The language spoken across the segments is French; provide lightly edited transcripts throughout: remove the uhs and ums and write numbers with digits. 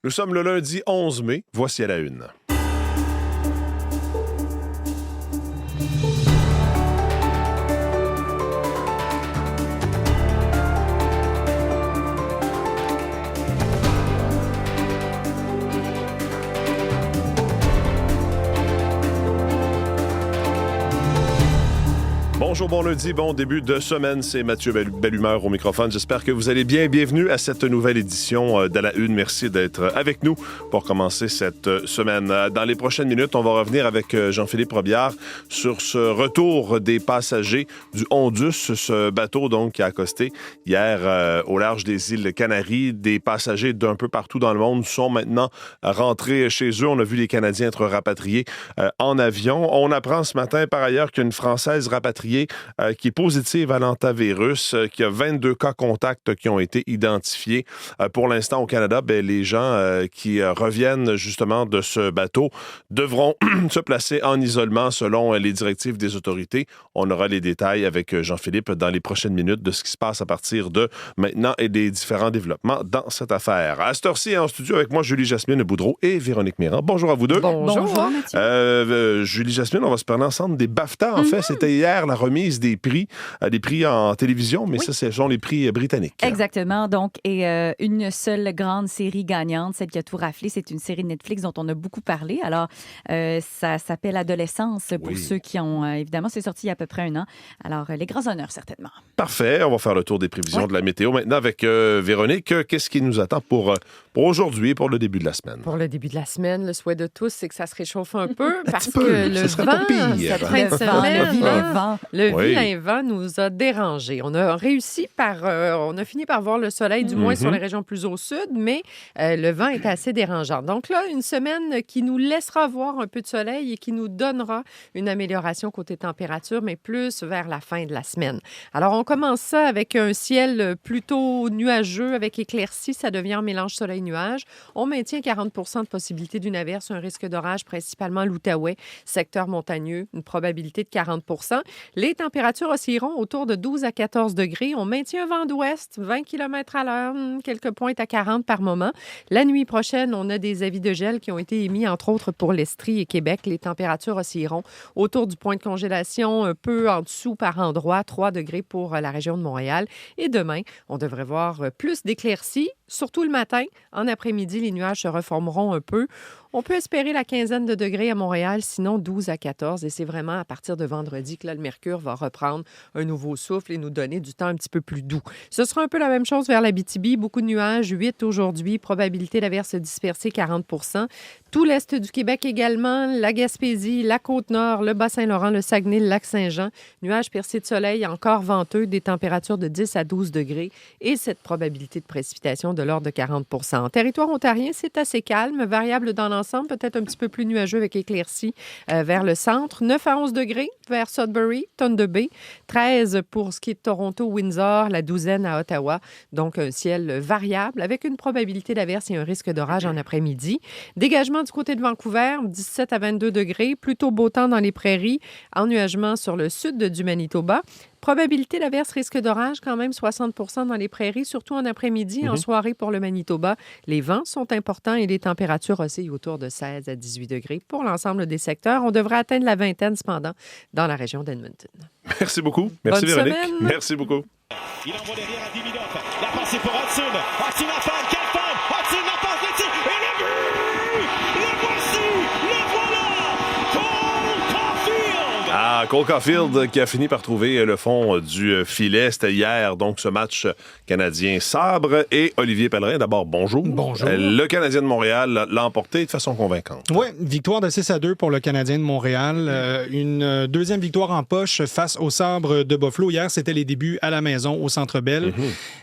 Nous sommes le lundi 11 mai. Voici à la une. Bonjour, bon lundi, bon début de semaine. C'est Mathieu Bellumeur au microphone. J'espère que vous allez bien. Bienvenue à cette nouvelle édition de La Une. Merci d'être avec nous pour commencer cette semaine. Dans les prochaines minutes, on va revenir avec Jean-Philippe Robillard sur ce retour des passagers du Ondus, ce bateau donc qui a accosté hier au large des îles Canaries. Des passagers d'un peu partout dans le monde sont maintenant rentrés chez eux. On a vu les Canadiens être rapatriés en avion. On apprend ce matin par ailleurs qu'une Française rapatriée qui est positive à l'hantavirus, qui a 22 cas contacts qui ont été identifiés. Pour l'instant, au Canada, les gens qui reviennent justement de ce bateau devront se placer en isolement selon les directives des autorités. On aura les détails avec Jean-Philippe dans les prochaines minutes de ce qui se passe à partir de maintenant et des différents développements dans cette affaire. À cette heure-ci, en studio avec moi, Julie-Jasmine Boudreau et Véronique Méran. Bonjour à vous deux. Bonjour Mathieu. Julie-Jasmine, on va se parler ensemble des BAFTA. En fait, c'était hier la remise des prix en télévision, mais ça, ce sont les prix britanniques. Exactement. Donc, une seule grande série gagnante, celle qui a tout raflé, c'est une série de Netflix dont on a beaucoup parlé. Alors, ça s'appelle Adolescence pour ceux qui ont... évidemment, c'est sorti il y a à peu près 1 an. Alors, les grands honneurs, certainement. Parfait. On va faire le tour des prévisions de la météo. Maintenant, avec Véronique, qu'est-ce qui nous attend pour aujourd'hui, pour le début de la semaine? Pour le début de la semaine, le souhait de tous, c'est que ça se réchauffe un peu parce peu. que le vent, cette fin de semaine, le vilain vent nous a dérangés. On a fini par voir le soleil, du moins sur les régions plus au sud, mais le vent est assez dérangeant. Donc là, une semaine qui nous laissera voir un peu de soleil et qui nous donnera une amélioration côté température, mais plus vers la fin de la semaine. Alors, on commence ça avec un ciel plutôt nuageux, avec éclaircies. Ça devient un mélange soleil-nuage. On maintient 40 % de possibilité d'une averse, un risque d'orage, principalement l'Outaouais, secteur montagneux, une probabilité de 40 %. Les températures oscilleront autour de 12 à 14 degrés. On maintient un vent d'ouest, 20 km à l'heure, quelques pointes à 40 par moment. La nuit prochaine, on a des avis de gel qui ont été émis, entre autres, pour l'Estrie et Québec. Les températures oscilleront autour du point de congélation, un peu en dessous par endroit, 3 degrés pour la région de Montréal. Et demain, on devrait voir plus d'éclaircies, surtout le matin. En après-midi, les nuages se reformeront un peu. On peut espérer la quinzaine de degrés à Montréal, sinon 12 à 14. Et c'est vraiment à partir de vendredi que là, le mercure va reprendre un nouveau souffle et nous donner du temps un petit peu plus doux. Ce sera un peu la même chose vers l'Abitibi. Beaucoup de nuages, 8 aujourd'hui. Probabilité d'averse dispersée, 40 %. Tout l'est du Québec également, la Gaspésie, la Côte-Nord, le Bas-Saint-Laurent, le Saguenay, le Lac-Saint-Jean. Nuages percés de soleil, encore venteux, des températures de 10 à 12 degrés et cette probabilité de précipitation de l'ordre de 40 %. En territoire ontarien, c'est assez calme, variable dans l'ensemble, peut-être un petit peu plus nuageux avec éclaircies vers le centre. 9 à 11 degrés vers Sudbury, Thunder Bay. 13 pour ce qui est de Toronto, Windsor, la douzaine à Ottawa. Donc, un ciel variable avec une probabilité d'averse et un risque d'orage en après-midi. Dégagement du côté de Vancouver, 17 à 22 degrés. Plutôt beau temps dans les prairies. Ennuagement sur le sud du Manitoba. Probabilité d'averse, risque d'orage, quand même 60 % dans les prairies, surtout en après-midi, en soirée pour le Manitoba. Les vents sont importants et les températures oscillent autour de 16 à 18 degrés pour l'ensemble des secteurs. On devrait atteindre la vingtaine, cependant, dans la région d'Edmonton. Merci beaucoup. Merci Bonne Véronique. semaine. Merci beaucoup. Il envoie derrière à Dimitrov. La passe est pour Hudson. Hudson la fan, quelle fan! Hudson la passe de tir et le but! Le voici! Le voilà! Cole Caulfield! Ah, Cole Caulfield qui a fini par trouver le fond du filet. C'était hier, donc, ce match canadien sabre. Et Olivier Pellerin, d'abord, bonjour. Bonjour. Le Canadien de Montréal l'a emporté de façon convaincante. Oui, victoire de 6-2 pour le Canadien de Montréal. Une deuxième victoire en poche face au sabre de Buffalo. Hier, c'était les débuts à la maison au Centre Bell.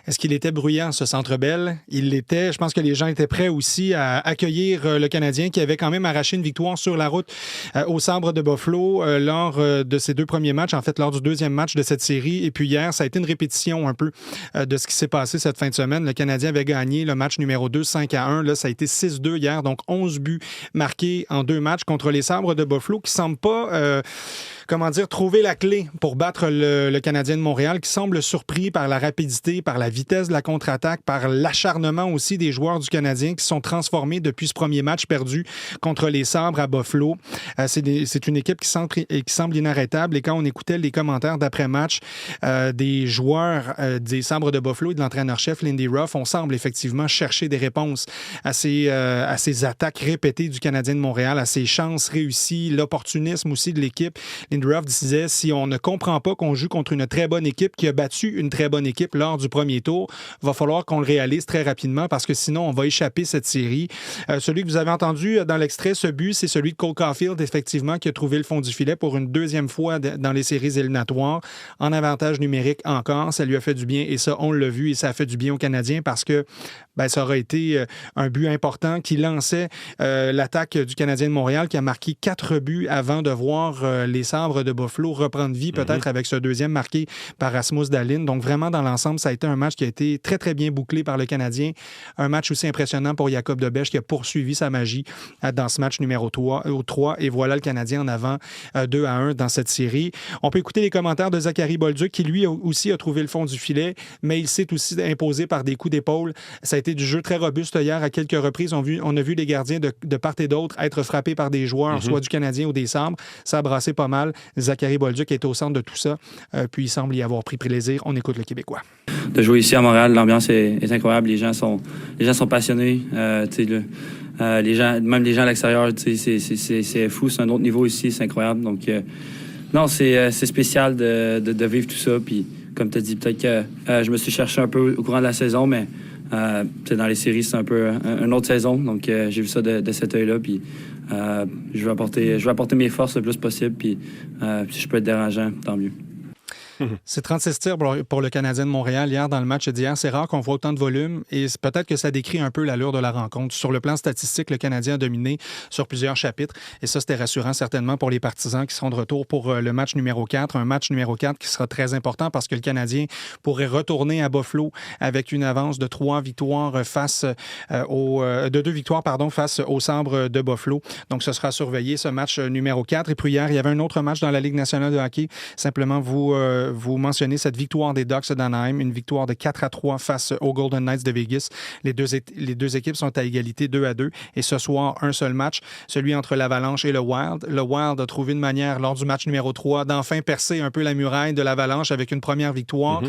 Est-ce qu'il était bruyant, ce Centre Bell? Il l'était. Je pense que les gens étaient prêts aussi à accueillir le Canadien qui avait quand même arraché une victoire sur la route au sabre de Buffalo lors de ces 2 premiers matchs, en fait, lors du 2e match de cette série. Et puis hier, ça a été une répétition un peu de ce qui s'est passé cette fin de semaine. Le Canadien avait gagné le match numéro 2, 5-1. Là, ça a été 6-2 hier, donc 11 buts marqués en 2 matchs contre les Sabres de Buffalo qui ne semblent pas... trouver la clé pour battre le Canadien de Montréal, qui semble surpris par la rapidité, par la vitesse de la contre-attaque, par l'acharnement aussi des joueurs du Canadien qui sont transformés depuis ce premier match perdu contre les Sabres à Buffalo. C'est une équipe qui semble inarrêtable. Et quand on écoutait les commentaires d'après-match des joueurs des Sabres de Buffalo et de l'entraîneur-chef Lindy Ruff, on semble effectivement chercher des réponses à ces attaques répétées du Canadien de Montréal, à ces chances réussies, l'opportunisme aussi de l'équipe. Lindy Ruff disait, si on ne comprend pas qu'on joue contre une très bonne équipe qui a battu une très bonne équipe lors du premier tour, va falloir qu'on le réalise très rapidement parce que sinon, on va échapper cette série. Celui que vous avez entendu dans l'extrait, ce but, c'est celui de Cole Caulfield, effectivement, qui a trouvé le fond du filet pour une 2e fois dans les séries éliminatoires, en avantage numérique encore. Ça lui a fait du bien et ça, on l'a vu et ça a fait du bien aux Canadiens parce que ça aurait été un but important qui lançait l'attaque du Canadien de Montréal qui a marqué 4 buts avant de voir les Sabres de Buffalo reprendre vie, peut-être avec ce 2e marqué par Rasmus Dahlin. Donc vraiment, dans l'ensemble, ça a été un match qui a été très, très bien bouclé par le Canadien. Un match aussi impressionnant pour Jacob Debesch qui a poursuivi sa magie dans ce match numéro 3. Et voilà le Canadien en avant 2-1 dans cette série. On peut écouter les commentaires de Zachary Bolduc qui, lui, aussi a trouvé le fond du filet, mais il s'est aussi imposé par des coups d'épaule. Ça a été du jeu très robuste hier à quelques reprises. On a vu les gardiens de part et d'autre être frappés par des joueurs, soit du Canadien ou des Sabres. Ça a brassé pas mal. Zachary Bolduc est au centre de tout ça, puis il semble y avoir pris plaisir. On écoute le Québécois. De jouer ici à Montréal, l'ambiance est incroyable. Les gens sont passionnés. Les gens, même les gens à l'extérieur, c'est fou. C'est un autre niveau ici, c'est incroyable. Donc, non, c'est spécial de vivre tout ça. Puis, comme tu as dit, peut-être que je me suis cherché un peu au courant de la saison, mais dans les séries, c'est un peu une autre saison. Donc, j'ai vu ça de cet œil-là. Puis, je vais apporter mes forces le plus possible. Puis, si je peux être dérangeant, tant mieux. C'est 36 tirs pour le Canadien de Montréal hier dans le match d'hier. C'est rare qu'on voit autant de volume et peut-être que ça décrit un peu l'allure de la rencontre. Sur le plan statistique, le Canadien a dominé sur plusieurs chapitres et ça, c'était rassurant certainement pour les partisans qui seront de retour pour le match numéro 4. Un match numéro 4 qui sera très important parce que le Canadien pourrait retourner à Buffalo avec une avance de 2 victoires face aux Sabres de Buffalo. Donc, ce sera surveillé, ce match numéro 4. Et puis hier, il y avait un autre match dans la Ligue nationale de hockey. Simplement, vous mentionnez cette victoire des Ducks d'Anaheim, une victoire de 4-3 face aux Golden Knights de Vegas. Les deux équipes sont à égalité 2-2. Et ce soir, un seul match, celui entre l'Avalanche et le Wild. Le Wild a trouvé une manière, lors du match numéro 3, d'enfin percer un peu la muraille de l'Avalanche avec une première victoire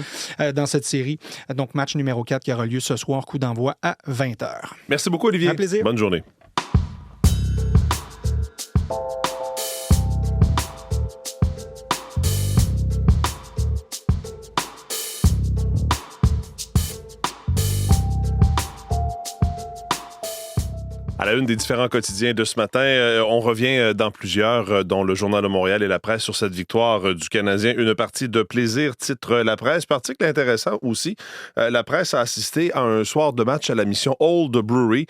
dans cette série. Donc, match numéro 4 qui aura lieu ce soir, coup d'envoi à 20h. Merci beaucoup, Olivier. Un plaisir. Bonne journée. À la une des différents quotidiens de ce matin, on revient dans plusieurs, dont le Journal de Montréal et La Presse, sur cette victoire du Canadien. Une partie de plaisir, titre La Presse. Article intéressant aussi. La Presse a assisté à un soir de match à la mission Old Brewery,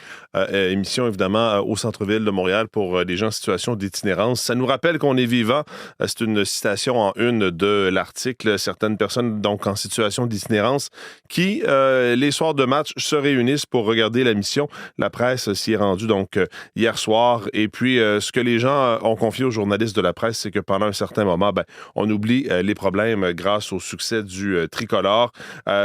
émission évidemment au centre-ville de Montréal pour les gens en situation d'itinérance. Ça nous rappelle qu'on est vivant. C'est une citation en une de l'article. Certaines personnes donc en situation d'itinérance qui, les soirs de match, se réunissent pour regarder la mission. La Presse s'y est rendue donc hier soir. Et puis, ce que les gens ont confié aux journalistes de La Presse, c'est que pendant un certain moment, on oublie les problèmes grâce au succès du tricolore.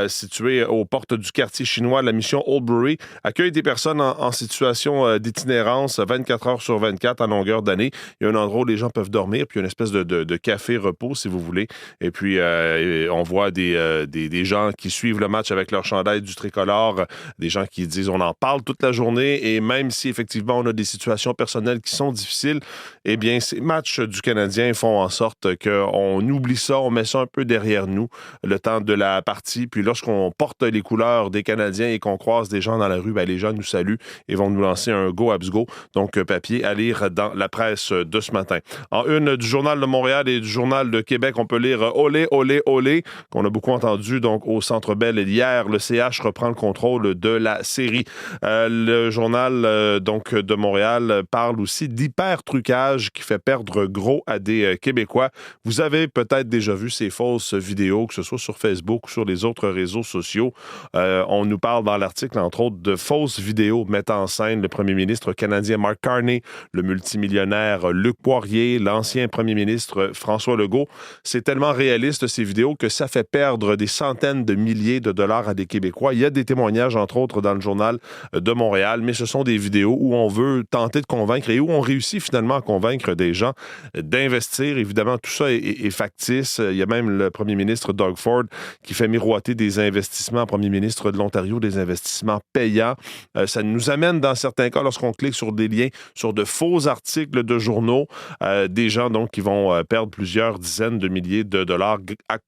Situé aux portes du quartier chinois, la mission Old Brewery accueille des personnes en situation d'itinérance 24 heures sur 24 en longueur d'année. Il y a un endroit où les gens peuvent dormir, puis une espèce de café-repos, si vous voulez. Et puis, on voit des gens qui suivent le match avec leur chandail du tricolore, des gens qui disent on en parle toute la journée, et même si effectivement on a des situations personnelles qui sont difficiles, eh bien ces matchs du Canadien font en sorte qu'on oublie ça, on met ça un peu derrière nous le temps de la partie, puis lorsqu'on porte les couleurs des Canadiens et qu'on croise des gens dans la rue, les gens nous saluent et vont nous lancer un go Habs go, donc papier à lire dans La Presse de ce matin. En une du Journal de Montréal et du Journal de Québec, on peut lire Olé, olé, olé, qu'on a beaucoup entendu donc au Centre Bell hier. Le CH reprend le contrôle de la série. Le Journal donc, de Montréal parle aussi d'hyper-trucage qui fait perdre gros à des Québécois. Vous avez peut-être déjà vu ces fausses vidéos, que ce soit sur Facebook ou sur les autres réseaux sociaux. On nous parle dans l'article, entre autres, de fausses vidéos mettant en scène le premier ministre canadien Mark Carney, le multimillionnaire Luc Poirier, l'ancien premier ministre François Legault. C'est tellement réaliste, ces vidéos, que ça fait perdre des centaines de milliers de dollars à des Québécois. Il y a des témoignages, entre autres, dans le Journal de Montréal, mais ce sont des vidéos où on veut tenter de convaincre et où on réussit finalement à convaincre des gens d'investir. Évidemment, tout ça est factice. Il y a même le premier ministre Doug Ford qui fait miroiter des investissements, premier ministre de l'Ontario, des investissements payants. Ça nous amène, dans certains cas, lorsqu'on clique sur des liens, sur de faux articles de journaux, des gens donc qui vont perdre plusieurs dizaines de milliers de dollars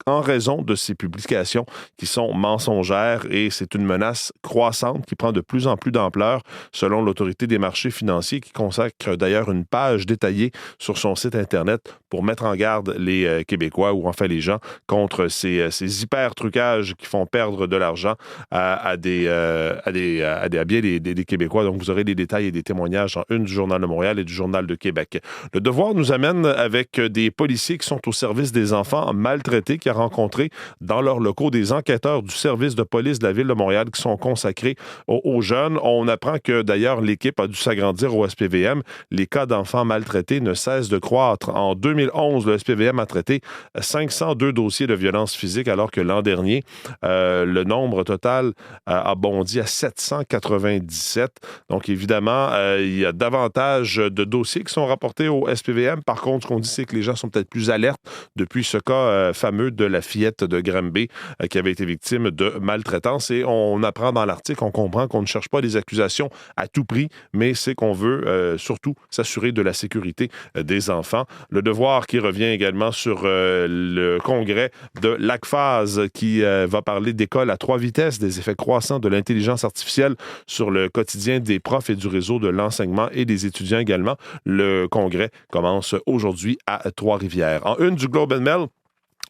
en raison de ces publications qui sont mensongères, et c'est une menace croissante qui prend de plus en plus d'ampleur selon l'Autorité des marchés financiers, qui consacre d'ailleurs une page détaillée sur son site Internet pour mettre en garde les Québécois, ou enfin les gens, contre ces hyper-trucages qui font perdre de l'argent à bien des Québécois. Donc, vous aurez des détails et des témoignages en une du Journal de Montréal et du Journal de Québec. Le Devoir nous amène avec des policiers qui sont au service des enfants maltraités, qui a rencontré dans leurs locaux des enquêteurs du service de police de la Ville de Montréal qui sont consacrés aux jeunes. On apprend que, d'ailleurs, l'équipe a dû s'agrandir au SPVM. Les cas d'enfants maltraités ne cessent de croître. En 2011, le SPVM a traité 502 dossiers de violence physique, alors que l'an dernier, le nombre total a bondi à 797. Donc, évidemment, il y a davantage de dossiers qui sont rapportés au SPVM. Par contre, ce qu'on dit, c'est que les gens sont peut-être plus alertes depuis ce cas fameux de la fillette de Granby qui avait été victime de maltraitance. Et on apprend dans l'article, on comprend qu'on ne cherche pas des accusations à tout prix, mais c'est qu'on veut surtout s'assurer de la sécurité des enfants. Le Devoir qui revient également sur le congrès de l'ACFAS qui va parler d'école à 3 vitesses, des effets croissants de l'intelligence artificielle sur le quotidien des profs et du réseau de l'enseignement et des étudiants également. Le congrès commence aujourd'hui à Trois-Rivières. En une du Globe and Mail,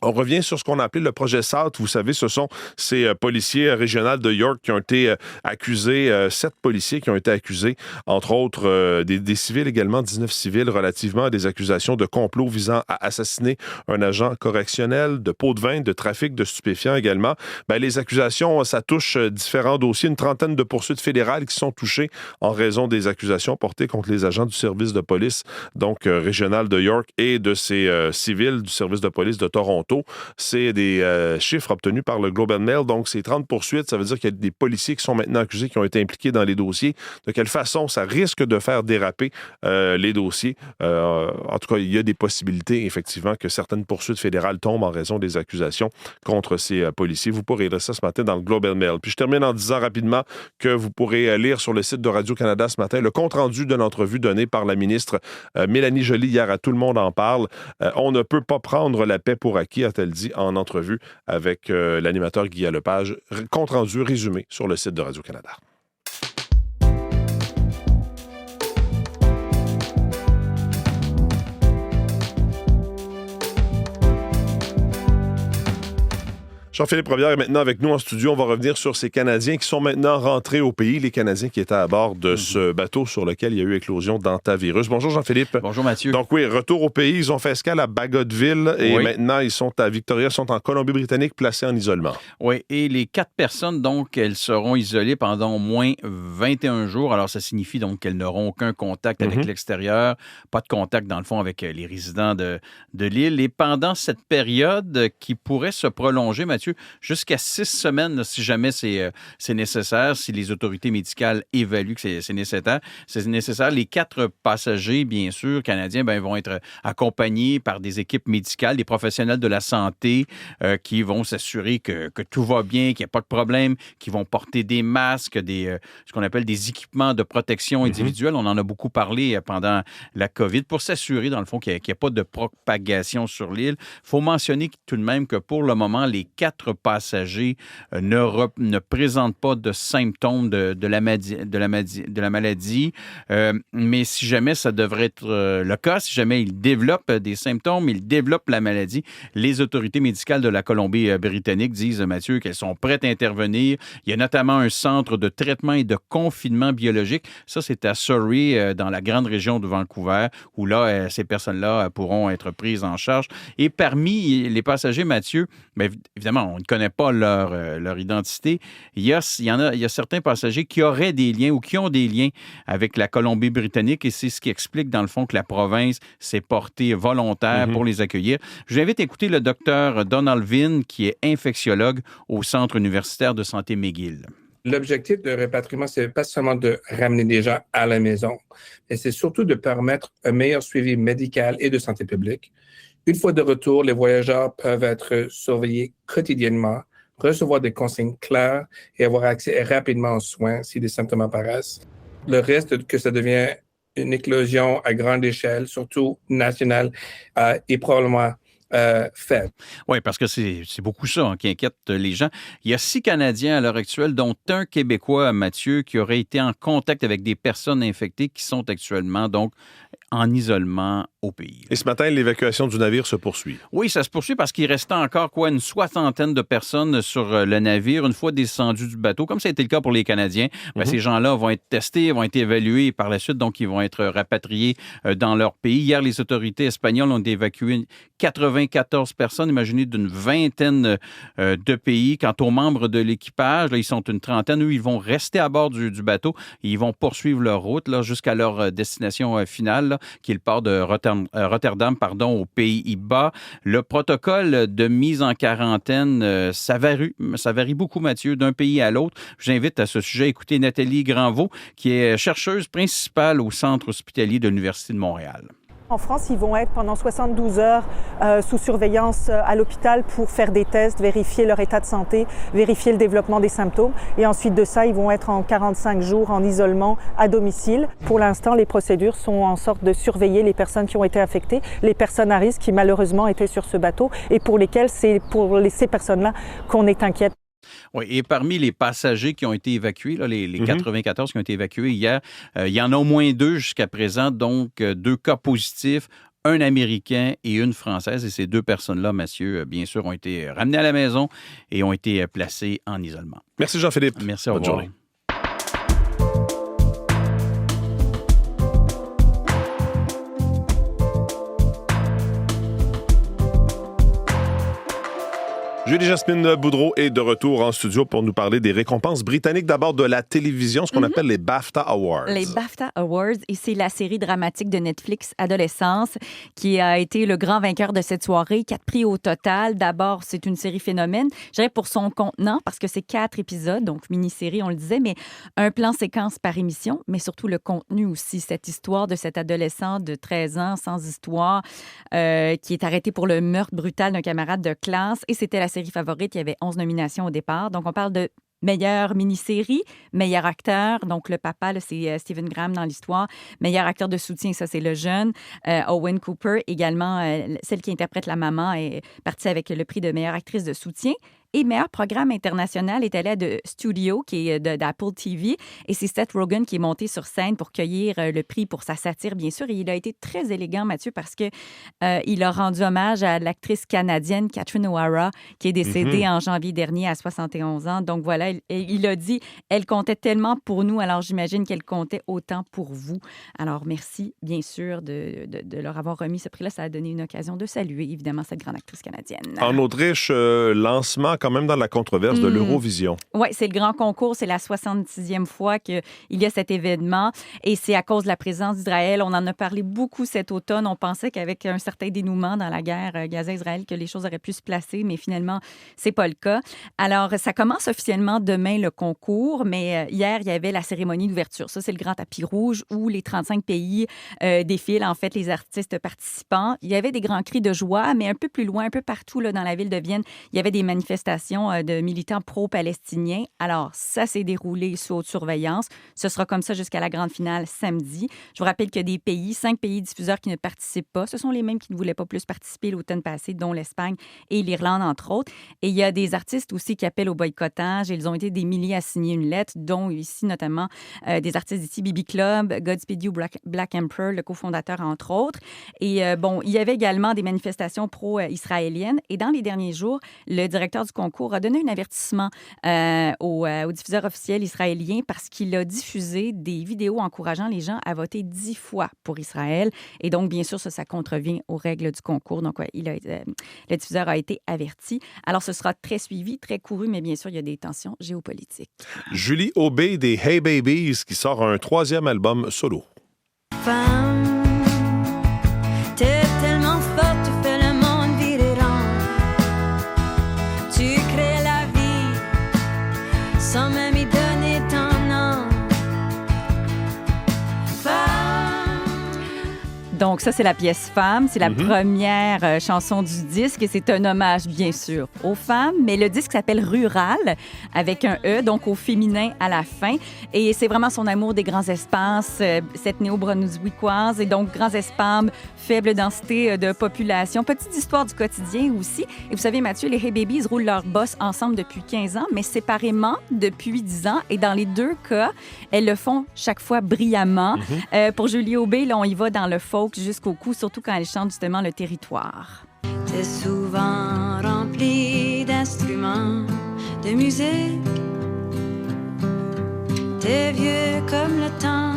on revient sur ce qu'on a appelé le projet SOUTH. Vous savez, ce sont ces policiers régionaux de York qui ont été accusés, 7 policiers qui ont été accusés, entre autres des civils également, 19 civils, relativement à des accusations de complot visant à assassiner un agent correctionnel, de pots de vin, de trafic de stupéfiants également. Les accusations, ça touche différents dossiers, une trentaine de poursuites fédérales qui sont touchées en raison des accusations portées contre les agents du service de police, donc régional de York, et de ces civils du service de police de Toronto. C'est des chiffres obtenus par le Globe and Mail. Donc, c'est 30 poursuites. Ça veut dire qu'il y a des policiers qui sont maintenant accusés, qui ont été impliqués dans les dossiers. De quelle façon ça risque de faire déraper les dossiers? En tout cas, il y a des possibilités, effectivement, que certaines poursuites fédérales tombent en raison des accusations contre ces policiers. Vous pourrez lire ça ce matin dans le Globe and Mail. Puis, je termine en disant rapidement que vous pourrez lire sur le site de Radio-Canada ce matin le compte-rendu de l'entrevue donnée par la ministre Mélanie Joly hier à Tout le monde en parle. On ne peut pas prendre la paix pour acquis, a-t-elle dit en entrevue avec l'animateur Guy Lepage. Compte rendu résumé sur le site de Radio-Canada. Jean-Philippe Robillard est maintenant avec nous en studio. On va revenir sur ces Canadiens qui sont maintenant rentrés au pays, les Canadiens qui étaient à bord de ce bateau sur lequel il y a eu éclosion d'hantavirus. Bonjour Jean-Philippe. Bonjour Mathieu. Donc oui, retour au pays. Ils ont fait escale à Bagotville et maintenant ils sont à Victoria, sont en Colombie-Britannique placés en isolement. Oui, et les 4 personnes, donc, elles seront isolées pendant au moins 21 jours. Alors ça signifie donc qu'elles n'auront aucun contact avec l'extérieur, pas de contact dans le fond avec les résidents de l'île. Et pendant cette période qui pourrait se prolonger, Mathieu, jusqu'à 6 semaines, là, si jamais c'est nécessaire, si les autorités médicales évaluent que c'est nécessaire. Les 4 passagers, bien sûr, canadiens, vont être accompagnés par des équipes médicales, des professionnels de la santé qui vont s'assurer que tout va bien, qu'il n'y a pas de problème, qui vont porter des masques, ce qu'on appelle des équipements de protection individuelle. On en a beaucoup parlé pendant la COVID pour s'assurer, dans le fond, qu'il n'y a pas de propagation sur l'île. Il faut mentionner tout de même que pour le moment, les 4 4 passagers ne présentent pas de symptômes de la maladie. Mais si jamais ça devrait être le cas, si jamais ils développent des symptômes, ils développent la maladie, les autorités médicales de la Colombie-Britannique disent, Mathieu, qu'elles sont prêtes à intervenir. Il y a notamment un centre de traitement et de confinement biologique. Ça, c'est à Surrey, dans la grande région de Vancouver, où là, ces personnes-là pourront être prises en charge. Et parmi les passagers, Mathieu, bien, évidemment, on ne connaît pas leur identité. Il y a certains passagers qui auraient des liens ou qui ont des liens avec la Colombie-Britannique et c'est ce qui explique, dans le fond, que la province s'est portée volontaire pour les accueillir. Je vous invite à écouter le docteur Donald Vinn, qui est infectiologue au Centre universitaire de santé McGill. L'objectif de rapatriement, c'est pas seulement de ramener des gens à la maison, mais c'est surtout de permettre un meilleur suivi médical et de santé publique. Une fois de retour, les voyageurs peuvent être surveillés quotidiennement, recevoir des consignes claires et avoir accès rapidement aux soins si des symptômes apparaissent. Le reste, que ça devient une éclosion à grande échelle, surtout nationale, est probablement faible. Oui, parce que c'est beaucoup ça qui inquiète les gens. Il y a 6 Canadiens à l'heure actuelle, dont un Québécois, Mathieu, qui aurait été en contact avec des personnes infectées qui sont actuellement donc en isolement au pays. Et ce matin, l'évacuation du navire se poursuit. Oui, ça se poursuit parce qu'il restait encore une 60aine de personnes sur le navire une fois descendus du bateau, comme ça a été le cas pour les Canadiens. Ces gens-là vont être testés, vont être évalués par la suite, donc ils vont être rapatriés dans leur pays. Hier, les autorités espagnoles ont évacué 94 personnes, imaginez d'une vingtaine de pays. Quant aux membres de l'équipage, là, ils sont une trentaine. Eux, ils vont rester à bord du bateau et ils vont poursuivre leur route là, jusqu'à leur destination finale, là, qui est le port de Rotterdam, aux Pays-Bas. Le protocole de mise en quarantaine, ça varie beaucoup, Mathieu, d'un pays à l'autre. J'invite à ce sujet à écouter Nathalie Granvaux, qui est chercheuse principale au Centre hospitalier de l'Université de Montréal. En France, ils vont être pendant 72 heures sous surveillance à l'hôpital pour faire des tests, vérifier leur état de santé, vérifier le développement des symptômes. Et ensuite de ça, ils vont être en 45 jours en isolement à domicile. Pour l'instant, les procédures sont en sorte de surveiller les personnes qui ont été affectées, les personnes à risque qui malheureusement étaient sur ce bateau et pour lesquelles c'est pour ces personnes-là qu'on est inquiète. Oui, et parmi les passagers qui ont été évacués, là, les 94 qui ont été évacués hier, il y en a au moins 2 jusqu'à présent, donc 2 cas positifs, un Américain et une Française. Et ces 2 personnes-là, Mathieu, bien sûr, ont été ramenées à la maison et ont été placées en isolement. Merci Jean-Philippe. Merci, au revoir. Bonne journée. Julie-Jasmine Boudreau est de retour en studio pour nous parler des récompenses britanniques, d'abord de la télévision, ce qu'on appelle les BAFTA Awards. Les BAFTA Awards, et c'est la série dramatique de Netflix Adolescence qui a été le grand vainqueur de cette soirée. 4 prix au total. D'abord, c'est une série phénomène, je dirais pour son contenant, parce que c'est 4 épisodes, donc mini-série, on le disait, mais un plan séquence par émission, mais surtout le contenu aussi. Cette histoire de cet adolescent de 13 ans, sans histoire, qui est arrêté pour le meurtre brutal d'un camarade de classe, et c'était la série favorite. Il y avait 11 nominations au départ. Donc, on parle de meilleure mini-série, meilleur acteur. Donc, le papa, là, c'est Stephen Graham dans l'histoire. Meilleur acteur de soutien, ça, c'est le jeune. Owen Cooper, également, celle qui interprète la maman, est partie avec le prix de meilleure actrice de soutien. Et meilleur programme international est allé à The Studio, qui est d'Apple TV. Et c'est Seth Rogen qui est monté sur scène pour cueillir le prix pour sa satire, bien sûr. Et il a été très élégant, Mathieu, parce que il a rendu hommage à l'actrice canadienne Catherine O'Hara, qui est décédée en janvier dernier à 71 ans. Donc voilà, il a dit, elle comptait tellement pour nous, alors j'imagine qu'elle comptait autant pour vous. Alors merci, bien sûr, de leur avoir remis ce prix-là. Ça a donné une occasion de saluer, évidemment, cette grande actrice canadienne. En Autriche, lancement quand même dans la controverse de l'Eurovision. Oui, c'est le grand concours. C'est la 66e fois qu'il y a cet événement. Et c'est à cause de la présence d'Israël. On en a parlé beaucoup cet automne. On pensait qu'avec un certain dénouement dans la guerre Gaza-Israël, que les choses auraient pu se placer, mais finalement, c'est pas le cas. Alors, ça commence officiellement demain, le concours, mais hier, il y avait la cérémonie d'ouverture. Ça, c'est le grand tapis rouge où les 35 pays défilent, en fait, les artistes participants. Il y avait des grands cris de joie, mais un peu plus loin, un peu partout là, dans la ville de Vienne, il y avait des manifestations manifestation de militants pro-palestiniens. Alors, ça s'est déroulé sous haute surveillance. Ce sera comme ça jusqu'à la grande finale samedi. Je vous rappelle qu'il y a 5 pays diffuseurs qui ne participent pas. Ce sont les mêmes qui ne voulaient pas plus participer l'automne passé, dont l'Espagne et l'Irlande, entre autres. Et il y a des artistes aussi qui appellent au boycottage. Ils ont été des milliers à signer une lettre, dont ici notamment des artistes d'ici, BB Club, Godspeed You, Black Emperor, le cofondateur, entre autres. Et il y avait également des manifestations pro-israéliennes. Et dans les derniers jours, le directeur du concours a donné un avertissement au diffuseur officiel israélien parce qu'il a diffusé des vidéos encourageant les gens à voter 10 fois pour Israël. Et donc, bien sûr, ça contrevient aux règles du concours. Donc, le diffuseur a été averti. Alors, ce sera très suivi, très couru, mais bien sûr, il y a des tensions géopolitiques. Julie Aubé des Hey Babies qui sort un 3e album solo. Femme, t'es tellement forte, tu fais le monde virer rond. Tu crées la vie sans même y donner ton nom. Femme. Donc, ça, c'est la pièce Femme. C'est la première chanson du disque et c'est un hommage, bien sûr, aux femmes. Mais le disque s'appelle Rural, avec un E, donc au féminin à la fin. Et c'est vraiment son amour des grands espaces, cette néo-brunswickoise. Et donc, grands espaces, faible densité de population. Petite histoire du quotidien aussi. Et vous savez, Mathieu, les Hey Babies roulent leur boss ensemble depuis 15 ans, mais séparément depuis 10 ans. Et dans les deux cas, elles le font chaque fois brillamment. Pour Julie Aubé, là, on y va dans le folk jusqu'au cou, surtout quand elle chante justement le territoire. T'es souvent rempli d'instruments de musique. T'es vieux comme le temps,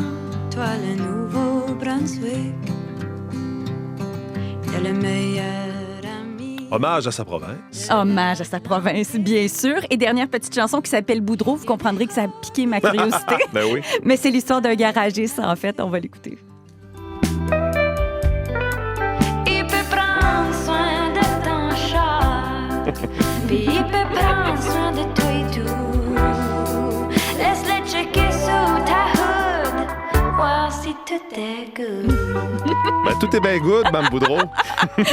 toi le Nouveau-Brunswick. T'es le meilleur ami. Hommage à sa province. Hommage à sa province, bien sûr. Et dernière petite chanson qui s'appelle Boudreau. Vous comprendrez que ça a piqué ma curiosité. Ben oui. Mais c'est l'histoire d'un garagiste, en fait. On va l'écouter. Puis il peut prendre soin de toi et tout. Laisse-le checker sous ta hood, voir si tout est good. Ben, tout est bien good, Mme Boudreau.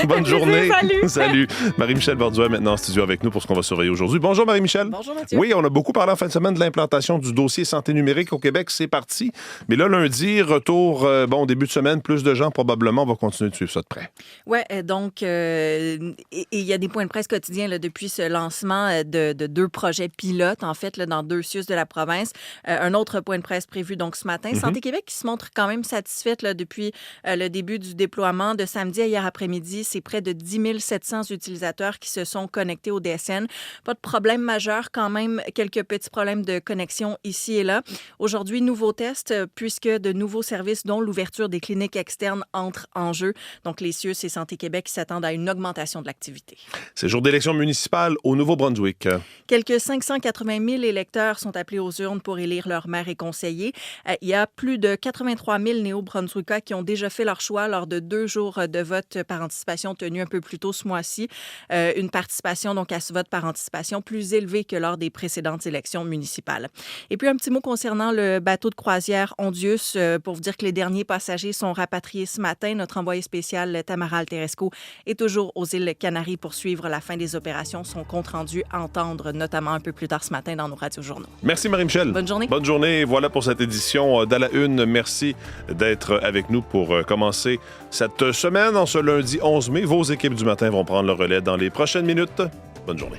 Bonne journée. Salut. Salut. Marie-Michel Bordua est maintenant en studio avec nous pour ce qu'on va surveiller aujourd'hui. Bonjour, Marie-Michel. Bonjour, Mathieu. Oui, on a beaucoup parlé en fin de semaine de l'implantation du dossier santé numérique au Québec. C'est parti. Mais là, lundi, retour, début de semaine, plus de gens probablement. On va continuer de suivre ça de près. Oui, donc, il y a des points de presse quotidiens là, depuis ce lancement de 2 projets pilotes, en fait, là, dans 2 CIUS de la province. Un autre point de presse prévu donc ce matin. Santé Québec qui se montre quand même satisfaite là, depuis le début du déploiement de samedi à hier après-midi. C'est près de 10 700 utilisateurs qui se sont connectés au DSN. Pas de problème majeur quand même, quelques petits problèmes de connexion ici et là. Aujourd'hui, nouveau test puisque de nouveaux services dont l'ouverture des cliniques externes entrent en jeu. Donc, les CIUS et Santé Québec s'attendent à une augmentation de l'activité. C'est jour d'élection municipale au Nouveau-Brunswick. Quelques 580 000 électeurs sont appelés aux urnes pour élire leurs maires et conseillers. Il y a plus de 83 000 néo-brunswickois qui ont déjà fait leur choix lors de 2 jours de vote par anticipation tenus un peu plus tôt ce mois-ci. Une participation donc à ce vote par anticipation plus élevée que lors des précédentes élections municipales. Et puis un petit mot concernant le bateau de croisière Ondius pour vous dire que les derniers passagers sont rapatriés ce matin. Notre envoyé spécial Tamara Alteresco est toujours aux îles Canaries pour suivre la fin des opérations. Son compte rendu à entendre notamment un peu plus tard ce matin dans nos radiojournaux. Merci Marie-Michel. Bonne journée. Bonne journée. Voilà pour cette édition d'À la Une. Merci d'être avec nous pour commencer cette semaine en ce lundi 11 mai. Vos équipes du matin vont prendre le relais dans les prochaines minutes. Bonne journée.